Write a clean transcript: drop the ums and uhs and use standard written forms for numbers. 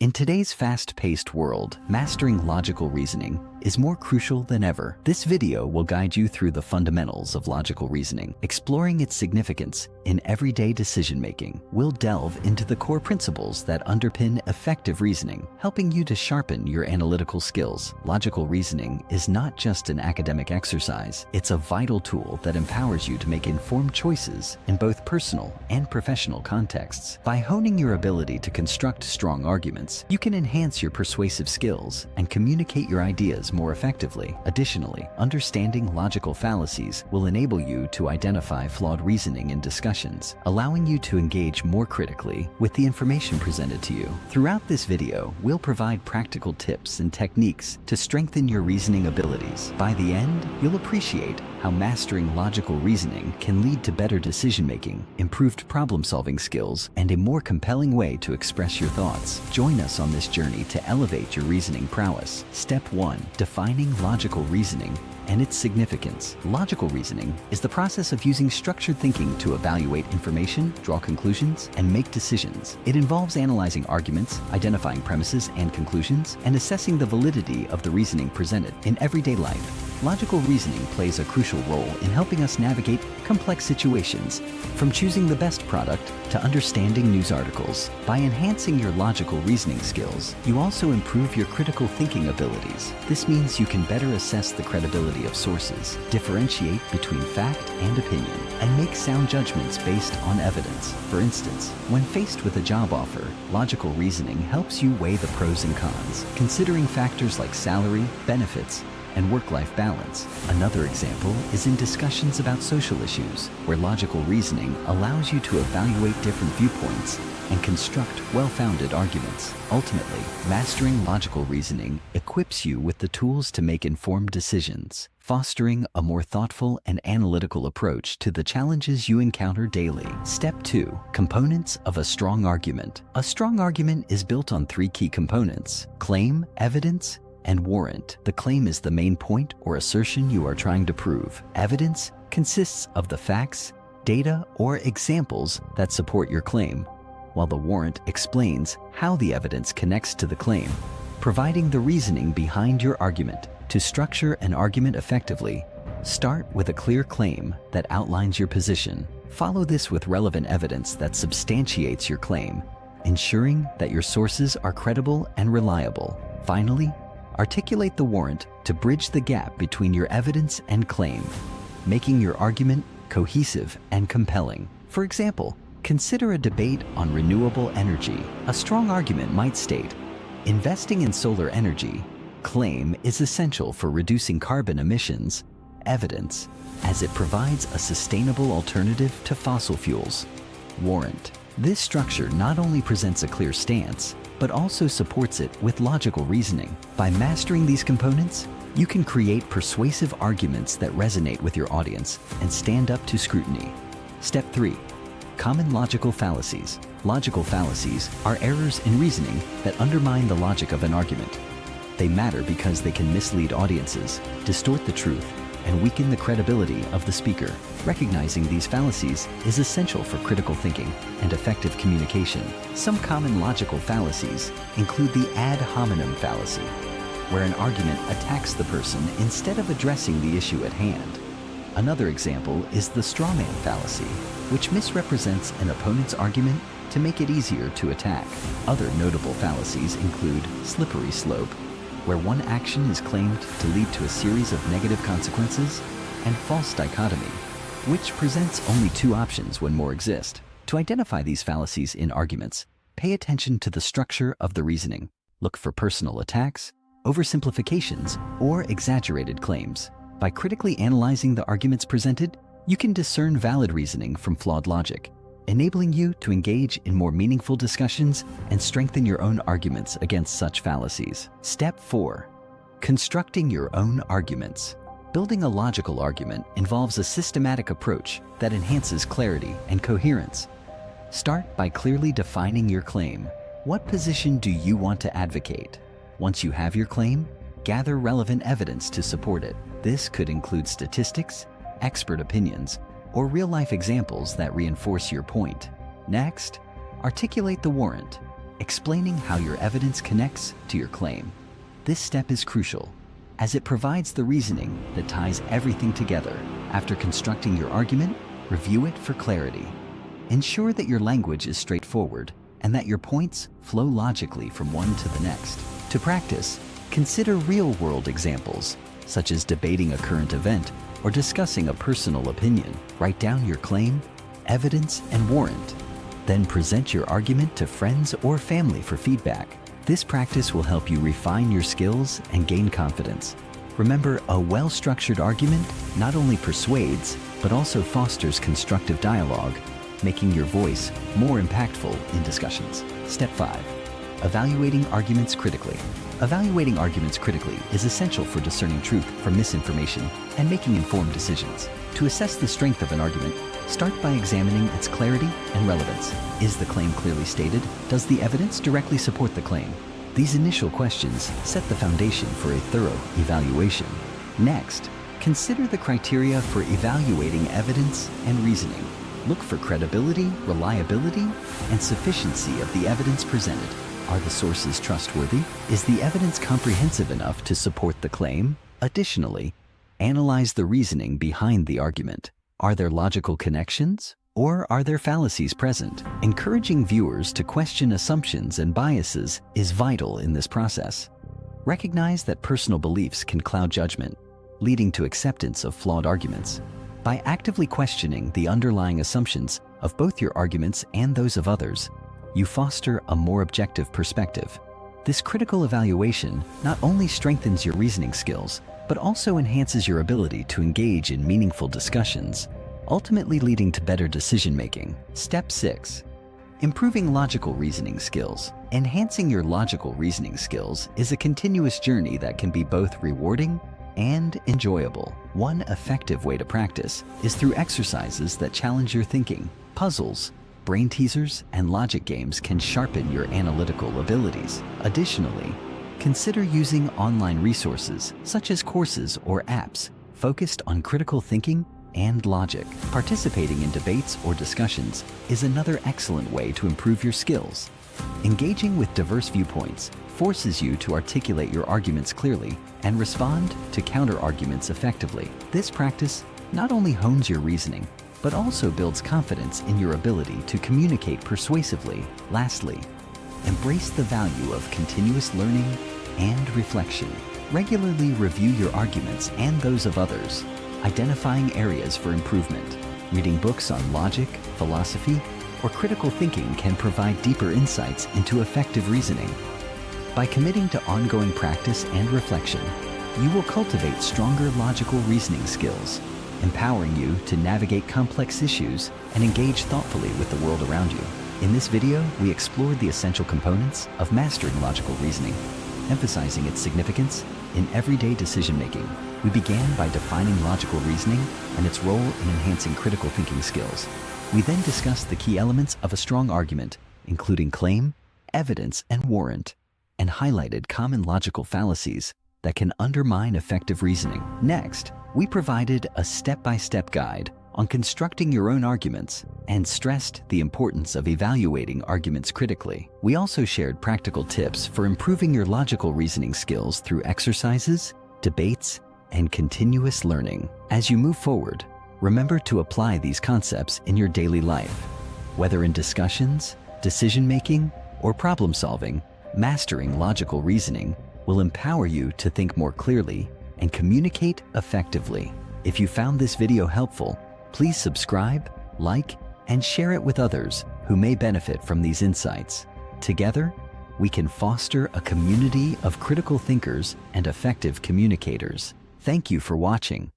In today's fast-paced world, mastering logical reasoning is more crucial than ever. This video will guide you through the fundamentals of logical reasoning, exploring its significance in everyday decision-making. We'll delve into the core principles that underpin effective reasoning, helping you to sharpen your analytical skills. Logical reasoning is not just an academic exercise, it's a vital tool that empowers you to make informed choices in both personal and professional contexts. By honing your ability to construct strong arguments, you can enhance your persuasive skills and communicate your ideas more effectively. Additionally, understanding logical fallacies will enable you to identify flawed reasoning in discussions, allowing you to engage more critically with the information presented to you. Throughout this video, we'll provide practical tips and techniques to strengthen your reasoning abilities. By the end, you'll appreciate how mastering logical reasoning can lead to better decision-making, improved problem-solving skills, and a more compelling way to express your thoughts. Join us on this journey to elevate your reasoning prowess. Step 1. Defining logical reasoning and its significance. Logical reasoning is the process of using structured thinking to evaluate information, draw conclusions, and make decisions. It involves analyzing arguments, identifying premises and conclusions, and assessing the validity of the reasoning presented. In everyday life, logical reasoning plays a crucial role in helping us navigate complex situations, from choosing the best product to understanding news articles. By enhancing your logical reasoning skills, you also improve your critical thinking abilities. This means you can better assess the credibility of sources, differentiate between fact and opinion, and make sound judgments based on evidence. For instance, when faced with a job offer, logical reasoning helps you weigh the pros and cons, considering factors like salary, benefits, and work-life balance. Another example is in discussions about social issues, where logical reasoning allows you to evaluate different viewpoints and construct well-founded arguments. Ultimately, mastering logical reasoning equips you with the tools to make informed decisions, fostering a more thoughtful and analytical approach to the challenges you encounter daily. Step 2. Components of a strong argument. A strong argument is built on 3 key components: claim, evidence, and warrant. The claim is the main point or assertion you are trying to prove. Evidence consists of the facts, data, or examples that support your claim, while the warrant explains how the evidence connects to the claim, providing the reasoning behind your argument. To structure an argument effectively, start with a clear claim that outlines your position. Follow this with relevant evidence that substantiates your claim, ensuring that your sources are credible and reliable. Finally, articulate the warrant to bridge the gap between your evidence and claim, making your argument cohesive and compelling. For example, consider a debate on renewable energy. A strong argument might state, investing in solar energy, claim, is essential for reducing carbon emissions. Evidence, as it provides a sustainable alternative to fossil fuels. Warrant. This structure not only presents a clear stance, but also supports it with logical reasoning. By mastering these components, you can create persuasive arguments that resonate with your audience and stand up to scrutiny. Step 3. Common logical fallacies. Logical fallacies are errors in reasoning that undermine the logic of an argument. They matter because they can mislead audiences, distort the truth, and weaken the credibility of the speaker. Recognizing these fallacies is essential for critical thinking and effective communication. Some common logical fallacies include the ad hominem fallacy, where an argument attacks the person instead of addressing the issue at hand. Another example is the straw man fallacy, which misrepresents an opponent's argument to make it easier to attack. Other notable fallacies include slippery slope, where one action is claimed to lead to a series of negative consequences, and false dichotomy, which presents only 2 options when more exist. To identify these fallacies in arguments, pay attention to the structure of the reasoning. Look for personal attacks, oversimplifications, or exaggerated claims. By critically analyzing the arguments presented, you can discern valid reasoning from flawed logic, enabling you to engage in more meaningful discussions and strengthen your own arguments against such fallacies. Step 4. Constructing your own arguments. Building a logical argument involves a systematic approach that enhances clarity and coherence. Start by clearly defining your claim. What position do you want to advocate? Once you have your claim, gather relevant evidence to support it. This could include statistics, expert opinions, or real-life examples that reinforce your point. Next, articulate the warrant. explaining how your evidence connects to your claim. This step is crucial, as it provides the reasoning that ties everything together. After constructing your argument, review it for clarity. Ensure that your language is straightforward and that your points flow logically from one to the next. To practice, consider real-world examples, such as debating a current event or discussing a personal opinion. Write down your claim, evidence, and warrant. Then present your argument to friends or family for feedback. This practice will help you refine your skills and gain confidence. Remember, a well-structured argument not only persuades, but also fosters constructive dialogue, making your voice more impactful in discussions. Step 5. Evaluating arguments critically. Evaluating arguments critically is essential for discerning truth from misinformation and making informed decisions. To assess the strength of an argument, start by examining its clarity and relevance. Is the claim clearly stated? Does the evidence directly support the claim? These initial questions set the foundation for a thorough evaluation. Next, consider the criteria for evaluating evidence and reasoning. Look for credibility, reliability, and sufficiency of the evidence presented. Are the sources trustworthy? Is the evidence comprehensive enough to support the claim? Additionally, analyze the reasoning behind the argument. Are there logical connections, or are there fallacies present? Encouraging viewers to question assumptions and biases is vital in this process. Recognize that personal beliefs can cloud judgment, leading to acceptance of flawed arguments. By actively questioning the underlying assumptions of both your arguments and those of others, you foster a more objective perspective. This critical evaluation not only strengthens your reasoning skills, but also enhances your ability to engage in meaningful discussions, ultimately leading to better decision-making. Step 6. Improving logical reasoning skills. Enhancing your logical reasoning skills is a continuous journey that can be both rewarding and enjoyable. One effective way to practice is through exercises that challenge your thinking. Puzzles, brain teasers, and logic games can sharpen your analytical abilities. Additionally, consider using online resources such as courses or apps focused on critical thinking and logic. Participating in debates or discussions is another excellent way to improve your skills. Engaging with diverse viewpoints forces you to articulate your arguments clearly and respond to counter-arguments effectively. This practice not only hones your reasoning, but also builds confidence in your ability to communicate persuasively. Lastly, embrace the value of continuous learning and reflection. Regularly review your arguments and those of others, identifying areas for improvement. Reading books on logic, philosophy, or critical thinking can provide deeper insights into effective reasoning. By committing to ongoing practice and reflection, you will cultivate stronger logical reasoning skills, empowering you to navigate complex issues and engage thoughtfully with the world around you. In this video, we explored the essential components of mastering logical reasoning, emphasizing its significance in everyday decision-making. We began by defining logical reasoning and its role in enhancing critical thinking skills. We then discussed the key elements of a strong argument, including claim, evidence, and warrant, and highlighted common logical fallacies that can undermine effective reasoning. Next, we provided a step-by-step guide on constructing your own arguments and stressed the importance of evaluating arguments critically. We also shared practical tips for improving your logical reasoning skills through exercises, debates, and continuous learning. As you move forward, remember to apply these concepts in your daily life. Whether in discussions, decision-making, or problem-solving, mastering logical reasoning will empower you to think more clearly and communicate effectively. If you found this video helpful, please subscribe, like, and share it with others who may benefit from these insights. Together, we can foster a community of critical thinkers and effective communicators. Thank you for watching.